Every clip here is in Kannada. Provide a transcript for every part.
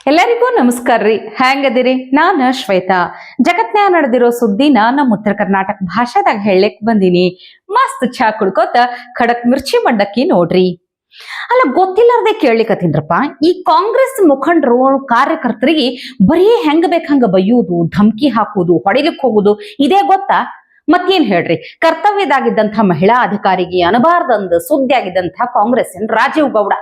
ಎಲ್ಲರಿಗೂ ನಮಸ್ಕಾರ ರೀ. ಹೆಂಗದಿರಿ? ನಾನು ಶ್ವೇತಾ. ಜಗತ್ನ್ಯಾಗ ನಡೆದಿರೋ ಸುದ್ದಿನ ನಮ್ಮ ಉತ್ತರ ಕರ್ನಾಟಕ ಭಾಷಾದಾಗ ಹೇಳಕ್ ಬಂದಿನಿ. ಮಸ್ತ್ ಚಾ ಕುಡ್ಕೋತ ಖಡಕ್ ಮಿರ್ಚಿ ಮಂಡಕ್ಕಿ ನೋಡ್ರಿ. ಅಲ್ಲ, ಗೊತ್ತಿಲ್ಲಾರ್ದೆ ಕೇಳ್ಲಿಕತ್ತೀನ್ರಪ್ಪ. ಈ ಕಾಂಗ್ರೆಸ್ ಮುಖಂಡರು ಕಾರ್ಯಕರ್ತರಿಗೆ ಬರೀ ಹೆಂಗ ಬೇಕಂಗ ಬೈಯುವುದು, ಧಮಕಿ ಹಾಕುವುದು, ಹೊಡಿಲಿಕ್ ಹೋಗುದು ಇದೇ ಗೊತ್ತಾ? ಮತ್ತೇನ್ ಹೇಳ್ರಿ, ಕರ್ತವ್ಯದಾಗಿದ್ದಂಥ ಮಹಿಳಾ ಅಧಿಕಾರಿಗೆ ಅನಬಾರ್ದಂದು ಸುದ್ದಿ ಆಗಿದ್ದಂಥ ಕಾಂಗ್ರೆಸ್ಸಿನ ರಾಜೀವ್ ಗೌಡ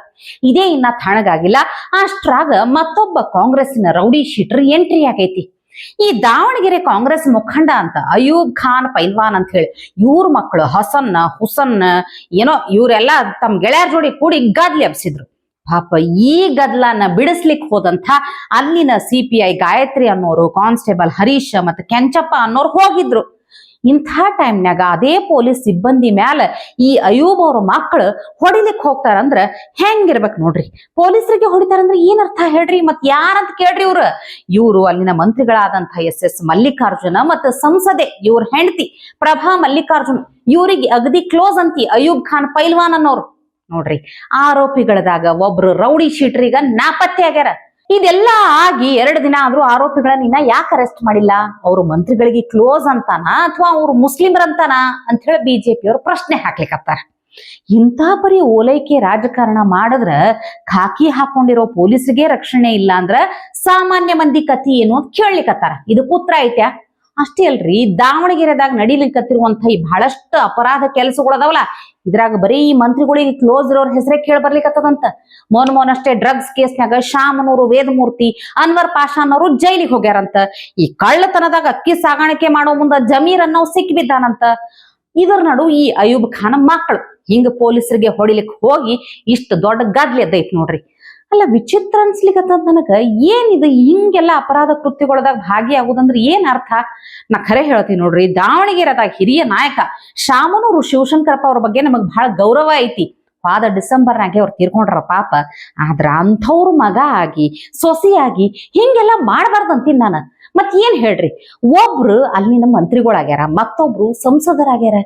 ಇದೇ ಇನ್ನ ಥಾಣಗಾಗಿಲ್ಲ. ಅಷ್ಟ್ರಾಗ ಮತ್ತೊಬ್ಬ ಕಾಂಗ್ರೆಸ್ಸಿನ ರೌಡಿ ಶೀಟರ್ ಎಂಟ್ರಿ ಆಗೈತಿ. ಈ ದಾವಣಗೆರೆ ಕಾಂಗ್ರೆಸ್ ಮುಖಂಡ ಅಂತ ಅಯೂಬ್ ಖಾನ್ ಪೈಲ್ವಾನ್ ಅಂತ ಹೇಳಿ ಇವ್ರ ಮಕ್ಕಳು ಹುಸನ್ ಏನೋ ಇವರೆಲ್ಲ ತಮ್ಮ ಗೆಳೆಯರ ಜೋಡಿ ಕೂಡಿ ಗದ್ಲಿ ಎಬ್ಸಿದ್ರು. ಪಾಪ ಈ ಗದ್ಲನ್ನ ಬಿಡಿಸ್ಲಿಕ್ಕೆ ಹೋದಂಥ ಅಲ್ಲಿನ CPI ಗಾಯತ್ರಿ ಅನ್ನೋರು, ಕಾನ್ಸ್ಟೇಬಲ್ ಹರೀಶ್ ಮತ್ತೆ ಕೆಂಚಪ್ಪ ಅನ್ನೋರು ಹೋಗಿದ್ರು. ಇಂಥ ಟೈಮ್ನಾಗ ಅದೇ ಪೊಲೀಸ್ ಸಿಬ್ಬಂದಿ ಮ್ಯಾಲ ಈ ಅಯೂಬ್ ಅವ್ರ ಮಕ್ಕಳು ಹೊಡಿಲಿಕ್ ಹೋಗ್ತಾರಂದ್ರ ಹೆಂಗಿರ್ಬೇಕು ನೋಡ್ರಿ. ಪೊಲೀಸರಿಗೆ ಹೊಡಿತಾರಂದ್ರ ಏನ್ ಅರ್ಥ ಹೇಳ್ರಿ? ಮತ್ ಯಾರಂತ ಕೇಳ್ರಿ. ಇವ್ರು ಅಲ್ಲಿನ ಮಂತ್ರಿಗಳಾದಂಥ SS ಮಲ್ಲಿಕಾರ್ಜುನ ಮತ್ತು ಸಂಸದೆ ಇವ್ರ ಹೆಂಡತಿ ಪ್ರಭಾ ಮಲ್ಲಿಕಾರ್ಜುನ್, ಇವ್ರಿಗೆ ಅಗದಿ ಕ್ಲೋಸ್ ಅಂತಿ ಅಯೂಬ್ ಖಾನ್ ಪೈಲ್ವಾನ್ ಅನ್ನೋರು. ನೋಡ್ರಿ, ಆರೋಪಿಗಳದಾಗ ಒಬ್ರು ರೌಡಿ ಶೀಟ್ರಿಗ ನಾಪತ್ತೆ ಆಗ್ಯಾರ. ಇದೆಲ್ಲ ಆಗಿ 2 ದಿನ ಆದ್ರೂ ಆರೋಪಿಗಳನ್ನ ಯಾಕೆ ಅರೆಸ್ಟ್ ಮಾಡಿಲ್ಲ? ಅವರು ಮಂತ್ರಿಗಳಿಗೆ ಕ್ಲೋಸ್ ಅಂತಾನ ಅಥವಾ ಅವ್ರು ಮುಸ್ಲಿಮರಂತಾನ ಅಂತ ಹೇಳಿ BJP ಅವ್ರು ಪ್ರಶ್ನೆ ಹಾಕ್ಲಿಕ್ಕತ್ತಾರ. ಇಂಥ ಪರಿ ಓಲೈಕೆ ರಾಜಕಾರಣ ಮಾಡಿದ್ರ ಖಾಕಿ ಹಾಕೊಂಡಿರೋ ಪೊಲೀಸರಿಗೆ ರಕ್ಷಣೆ ಇಲ್ಲ ಅಂದ್ರ ಸಾಮಾನ್ಯ ಮಂದಿ ಕತಿ ಏನು ಅಂತ ಕೇಳ್ಲಿಕ್ಕತ್ತಾರ. ಇದಕ್ಕೆ ಉತ್ತರ ಐತ್ಯಾ? ಅಷ್ಟೇ ಅಲ್ರಿ, ದಾವಣಗೆರೆದಾಗ ನಡಿಲಿಕ್ಕತ್ತಿರುವಂತ ಈ ಬಹಳಷ್ಟು ಅಪರಾಧ ಕೆಲಸಗಳದಾವಲ್ಲ, ಇದ್ರಾಗ ಬರೀ ಈ ಮಂತ್ರಿಗಳಿಗೆ ಕ್ಲೋಸ್ ಇರೋರ್ ಹೆಸರೇ ಕೇಳಿ ಬರ್ಲಿಕ್ಕತ್ತದಂತ. ಮೊನ್ಮೋನಷ್ಟೇ ಡ್ರಗ್ಸ್ ಕೇಸ್ನಾಗ ಶಾಮನೂರು, ವೇದಮೂರ್ತಿ, ಅನ್ವರ್ ಪಾಷಾ ಅನ್ನೋರು ಜೈಲಿಗೆ ಹೋಗ್ಯಾರಂತ. ಈ ಕಳ್ಳತನದಾಗ ಅಕ್ಕಿ ಸಾಗಾಣಿಕೆ ಮಾಡೋ ಮುಂದ ಜಮೀರ್ ಅನ್ನೋ ಸಿಕ್ಕಿಬಿದ್ದಾನಂತ. ಇದರ ನಡು ಈ ಅಯೂಬ್ ಖಾನ್ ಮಕ್ಕಳು ಹಿಂಗ ಪೊಲೀಸರಿಗೆ ಹೊಡಿಲಿಕ್ ಹೋಗಿ ಇಷ್ಟು ದೊಡ್ಡ ಗದ್ಲಿ ಎದ್ದೈತಿ ನೋಡ್ರಿ. ಅಲ್ಲ, ವಿಚಿತ್ರ ಅನ್ಸ್ಲಿಕ್ಕತ್ತದ ನನಗ. ಏನಿದು ಹಿಂಗೆಲ್ಲ ಅಪರಾಧ ಕೃತ್ಯಗಳದಾಗ ಭಾಗಿಯಾಗುದಂದ್ರೆ ಏನ್ ಅರ್ಥ? ನಾ ಖರೆ ಹೇಳ್ತೀನಿ ನೋಡ್ರಿ, ದಾವಣಗೆರೆದಾಗ ಹಿರಿಯ ನಾಯಕ ಶಾಮನೂರು ಶಿವಶಂಕರಪ್ಪ ಅವ್ರ ಬಗ್ಗೆ ನಮಗ್ ಬಹಳ ಗೌರವ ಐತಿ. ಹೋದ ಡಿಸೆಂಬರ್ನಾಗೆ ಅವ್ರು ತೀರ್ಕೊಂಡ್ರ ಪಾಪ. ಆದ್ರ ಅಂಥವ್ರ ಮಗ ಆಗಿ ಸೊಸೆಯಾಗಿ ಹಿಂಗೆಲ್ಲ ಮಾಡ್ಬಾರ್ದಂತೀನಿ ನಾನು. ಮತ್ ಏನ್ ಹೇಳ್ರಿ, ಒಬ್ರು ಅಲ್ಲಿನ ಮಂತ್ರಿಗಳಾಗ್ಯಾರ, ಮತ್ತೊಬ್ರು ಸಂಸದರಾಗ್ಯಾರ.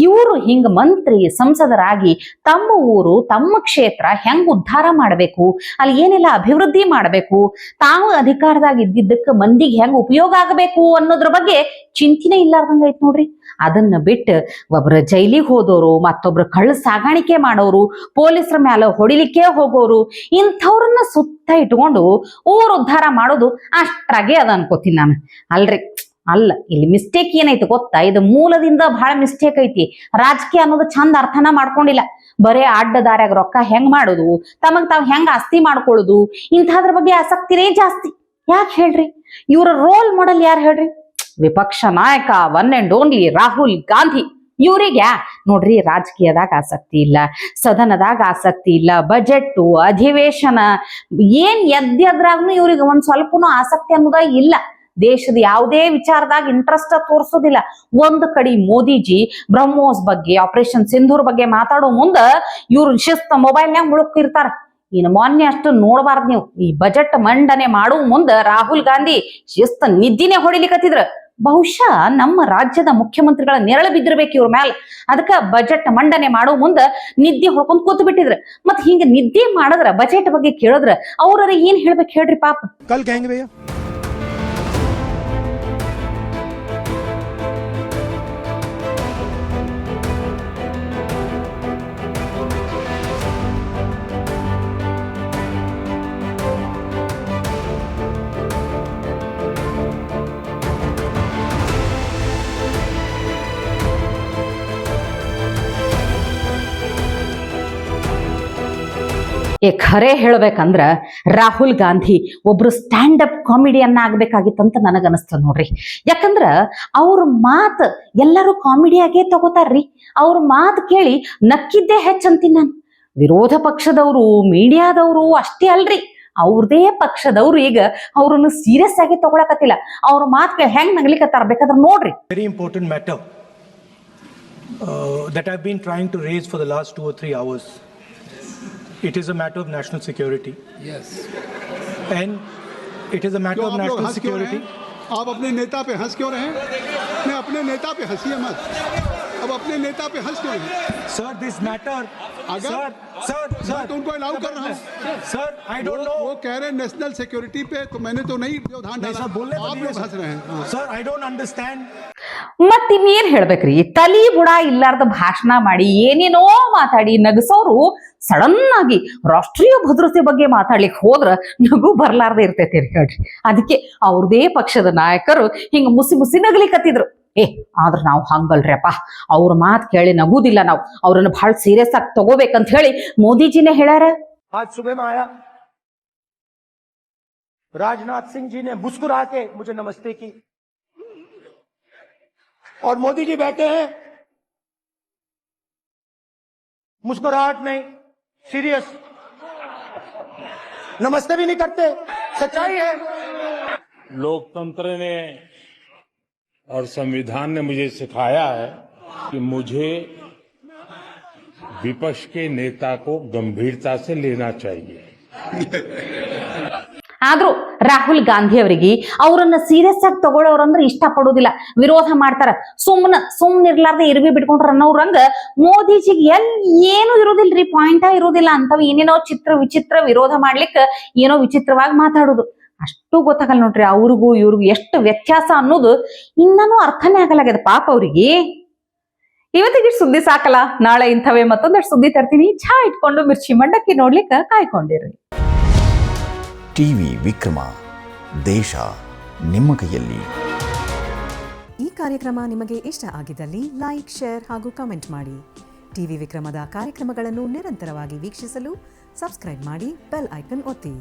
ಇವರು ಹಿಂಗ ಮಂತ್ರಿ ಸಂಸದರಾಗಿ ತಮ್ಮ ಊರು ತಮ್ಮ ಕ್ಷೇತ್ರ ಹೆಂಗ್ ಉದ್ಧಾರ ಮಾಡ್ಬೇಕು, ಅಲ್ಲಿ ಏನೆಲ್ಲ ಅಭಿವೃದ್ಧಿ ಮಾಡ್ಬೇಕು, ತಾವು ಅಧಿಕಾರದಾಗ ಇದ್ದಿದ್ದಕ್ಕೆ ಮಂದಿಗೆ ಹೆಂಗ್ ಉಪಯೋಗ ಆಗಬೇಕು ಅನ್ನೋದ್ರ ಬಗ್ಗೆ ಚಿಂತನೆ ಇಲ್ಲಾರ್ದಂಗ ಐತ್ ನೋಡ್ರಿ. ಅದನ್ನ ಬಿಟ್ಟು ಒಬ್ರು ಜೈಲಿಗೆ ಹೋದೋರು, ಮತ್ತೊಬ್ರು ಕಳ್ಳ ಸಾಗಾಣಿಕೆ ಮಾಡೋರು, ಪೊಲೀಸರ ಮ್ಯಾಲ ಹೊಡಿಲಿಕ್ಕೆ ಹೋಗೋರು, ಇಂಥವ್ರನ್ನ ಸುತ್ತ ಇಟ್ಕೊಂಡು ಊರು ಉದ್ಧಾರ ಮಾಡೋದು ಅಷ್ಟ್ರಾಗೆ ಅದ ಅನ್ಕೋತೀನಿ ನಾನು. ಅಲ್ರಿ, ಅಲ್ಲ, ಇಲ್ಲಿ ಮಿಸ್ಟೇಕ್ ಏನೈತಿ ಗೊತ್ತಾ? ಇದು ಮೂಲದಿಂದ ಬಹಳ ಮಿಸ್ಟೇಕ್ ಐತಿ. ರಾಜಕೀಯ ಅನ್ನೋದು ಚಂದ ಅರ್ಥನ ಮಾಡ್ಕೊಂಡಿಲ್ಲ. ಬರೇ ಅಡ್ಡ ದಾರ್ಯಾಗ ರೊಕ್ಕ ಹೆಂಗ್ ಮಾಡೋದು, ತಮಗ್ ತಾವ್ ಹೆಂಗ್ ಆಸ್ತಿ ಮಾಡ್ಕೊಳ್ಳೋದು, ಇಂಥದ್ರ ಬಗ್ಗೆ ಆಸಕ್ತಿನೇ ಜಾಸ್ತಿ. ಯಾಕೆ ಹೇಳ್ರಿ? ಇವ್ರ ರೋಲ್ ಮಾಡೆಲ್ ಯಾರು ಹೇಳ್ರಿ? ವಿಪಕ್ಷ ನಾಯಕ one and only Rahul Gandhi. ಇವ್ರಿಗೆ ನೋಡ್ರಿ, ರಾಜಕೀಯದಾಗ ಆಸಕ್ತಿ ಇಲ್ಲ, ಸದನದಾಗ ಆಸಕ್ತಿ ಇಲ್ಲ, ಬಜೆಟ್ ಅಧಿವೇಶನ ಏನ್ ಎದ್ರಾಗ್ನು ಇವ್ರಿಗೆ ಒಂದ್ ಸ್ವಲ್ಪನೂ ಆಸಕ್ತಿ ಅನ್ನೋದ ಇಲ್ಲ. ದೇಶದ ಯಾವುದೇ ವಿಚಾರದಾಗ ಇಂಟ್ರೆಸ್ಟ್ ತೋರ್ಸೋದಿಲ್ಲ. ಒಂದು ಕಡೆ ಮೋದಿಜಿ ಬ್ರಹ್ಮೋಸ್ ಬಗ್ಗೆ, ಆಪರೇಷನ್ ಸಿಂಧೂರ್ ಬಗ್ಗೆ ಮಾತಾಡೋ ಮುಂದ ಇವ್ರು ಶಿಸ್ತ ಮೊಬೈಲ್ನಾಗ ಮುಳುಕಿರ್ತಾರ. ಇನ್ನು ಮೊನ್ನೆ ಅಷ್ಟು ನೋಡ್ಬಾರ್ದು ನೀವು. ಈ ಬಜೆಟ್ ಮಂಡನೆ ಮಾಡುವ ಮುಂದ ರಾಹುಲ್ ಗಾಂಧಿ ಶಿಸ್ತ ನಿದ್ದಿನೇ ಹೊಡಿಲಿಕತ್ತಿದ್ರ. ಬಹುಶಃ ನಮ್ಮ ರಾಜ್ಯದ ಮುಖ್ಯಮಂತ್ರಿಗಳ ನೆರಳು ಬಿದ್ದಿರ್ಬೇಕು ಇವ್ರ ಮ್ಯಾಲ. ಅದಕ್ಕ ಬಜೆಟ್ ಮಂಡನೆ ಮಾಡೋ ಮುಂದ ನಿದ್ದೆ ಹೊಡ್ಕೊಂಡ್ ಕೂತ್ ಬಿಟ್ಟಿದ್ರ. ಮತ್ ಹಿಂಗ ನಿದ್ದೆ ಮಾಡಿದ್ರ ಬಜೆಟ್ ಬಗ್ಗೆ ಕೇಳಿದ್ರ ಅವ್ರ ಏನ್ ಹೇಳ್ಬೇಕು ಹೇಳ್ರಿ ಪಾಪ. ಖರೆ ಹೇಳ್ಬೇಕಂದ್ರ ರಾಹುಲ್ ಗಾಂಧಿ ಒಬ್ರು ಸ್ಟ್ಯಾಂಡ್ ಅಪ್ ಕಾಮಿಡಿಯನ್ನ ಆಗ್ಬೇಕಾಗಿತ್ತಂತ ನನಗನ್ನಿಸ್ತದ ನೋಡ್ರಿ. ಯಾಕಂದ್ರ ಅವ್ರ ಮಾತು ಎಲ್ಲರೂ ಕಾಮಿಡಿಯಾಗೇ ತಗೋತಾರ್ರಿ. ಅವ್ರ ಮಾತು ಕೇಳಿ ನಕ್ಕಿದ್ದೇ ಹೆಚ್ಚಂತೀನಿ ನಾನು. ವಿರೋಧ ಪಕ್ಷದವರು, ಮೀಡಿಯಾದವರು ಅಷ್ಟೇ ಅಲ್ರಿ, ಅವ್ರದೇ ಪಕ್ಷದವ್ರು ಈಗ ಅವ್ರನ್ನ ಸೀರಿಯಸ್ ಆಗಿ ತಗೊಳಕತ್ತಿಲ್ಲ. ಅವ್ರ ಮಾತು ಹೆಂಗ್ ನಗ್ಲಿಕತ್ತಾರ ಬೇಕಾದ್ರೆ ನೋಡ್ರಿ. Very important matter that I've been trying to raise for the last 2 or 3 hours. It is a matter of national security. Yes. And it is a matter of national security. आप अपने नेता पे हंस क्यों रहे हैं? मैं अपने नेता पे हंसिए मत. अब अपने नेता पे हंस क्यों रहे हैं? Sir, this matter अगर मैं तो उनको अलाउ कर रहा हूँ सर, I don't know. वो कह रहे हैं नेशनल सिक्योरिटी पे, तो मैंने तो नहीं व्यवधान नहीं डाला, सर, बोलने तो आप दिए लोग हंस रहे हैं। हाँ। Sir, I don't understand. ಮತ್ತಿನ್ನೇನ್ ಹೇಳ್ಬೇಕ್ರಿ, ತಲಿ ಬುಡ ಇಲ್ಲಾರ್ದ ಭಾಷಣ ಮಾಡಿ ಏನೇನೋ ಮಾತಾಡಿ ನಗಸೋರು ಸಡನ್ ಆಗಿ ರಾಷ್ಟ್ರೀಯ ಭದ್ರತೆ ಬಗ್ಗೆ ಮಾತಾಡ್ಲಿಕ್ಕೆ ಹೋದ್ರ ನಗು ಬರ್ಲಾರ್ದೆ ಇರ್ತೈತಿ ಹೇಳ್ರಿ. ಅದಕ್ಕೆ ಅವ್ರದೇ ಪಕ್ಷದ ನಾಯಕರು ಹಿಂಗ ಮುಸಿ ಮುಸಿ ನಗಲಿಕತ್ತಿದ್ರು. ಆದ್ರ ನಾವು ಹಂಗಲ್ರಿಯಪ್ಪ, ಅವ್ರ ಮಾತು ಕೇಳಿ ನಗುದಿಲ್ಲ, ನಾವು ಅವ್ರನ್ನ ಬಹಳ ಸೀರಿಯಸ್ ಆಗಿ ತಗೋಬೇಕಂತ ಹೇಳಿ ಮೋದಿಜಿನೇ ಹೇಳ್ಯಾರ. आज सुबह में आया, राजनाथ सिंह जी ने मुस्कुरा के मुझे नमस्ते की और मोदी जी बैठे हैं, मुस्कुराहट नहीं, सीरियस, नमस्ते भी नहीं करते। सच्चाई है। लोकतंत्र ने और संविधान ने मुझे सिखाया है कि मुझे विपक्ष के नेता को गंभीरता से लेना चाहिए। ಆದ್ರೂ ರಾಹುಲ್ ಗಾಂಧಿ ಅವರಿಗೆ ಅವ್ರನ್ನ ಸೀರಿಯಸ್ ಆಗಿ ತಗೊಳ್ಳೋರಂದ್ರೆ ಇಷ್ಟ ಪಡೋದಿಲ್ಲ, ವಿರೋಧ ಮಾಡ್ತಾರ. ಸುಮ್ಮನಿರ್ಲಾರ್ದೆ ಇರ್ವಿ ಬಿಟ್ಕೊಂಡ್ರ ಅನ್ನೋರಂಗ ಮೋದಿಜಿಗೆ ಏನು ಇರೋದಿಲ್ರಿ, ಪಾಯಿಂಟ ಇರೋದಿಲ್ಲ. ಅಂತವ್ ಏನೇನೋ ವಿಚಿತ್ರ ವಿರೋಧ ಮಾಡ್ಲಿಕ್ಕೆ ಏನೋ ವಿಚಿತ್ರವಾಗಿ ಮಾತಾಡೋದು ಅಷ್ಟು ಗೊತ್ತಾಗಲ್ಲ ನೋಡ್ರಿ. ಅವ್ರಿಗೂ ಇವ್ರಿಗೂ ಎಷ್ಟು ವ್ಯತ್ಯಾಸ ಅನ್ನೋದು ಇನ್ನೂ ಅರ್ಥನೇ ಆಗಲಾಗ್ಯದ ಪಾಪ ಅವ್ರಿಗೆ. ಇವತ್ತಿಗೆ ಸುದ್ದಿ ಸಾಕಲ್ಲ, ನಾಳೆ ಇಂಥವೇ ಮತ್ತೊಂದಷ್ಟು ಸುದ್ದಿ ತರ್ತೀನಿ. ಚಹಾ ಇಟ್ಕೊಂಡು ಮಿರ್ಚಿ ಮಂಡಕ್ಕಿ ನೋಡ್ಲಿಕ್ಕೆ ಕಾಯ್ಕೊಂಡಿರ್ರಿ. ಟಿವಿ ವಿಕ್ರಮ, ದೇಶ ನಿಮ್ಮ ಕೈಯಲ್ಲಿ. ಈ ಕಾರ್ಯಕ್ರಮ ನಿಮಗೆ ಇಷ್ಟ ಆಗಿದ್ದಲ್ಲಿ ಲೈಕ್, ಶೇರ್ ಹಾಗೂ ಕಮೆಂಟ್ ಮಾಡಿ. ಟಿವಿ ವಿಕ್ರಮದ ಕಾರ್ಯಕ್ರಮಗಳನ್ನು ನಿರಂತರವಾಗಿ ವೀಕ್ಷಿಸಲು ಸಬ್ಸ್ಕ್ರೈಬ್ ಮಾಡಿ, ಬೆಲ್ ಐಕನ್ ಒತ್ತಿ.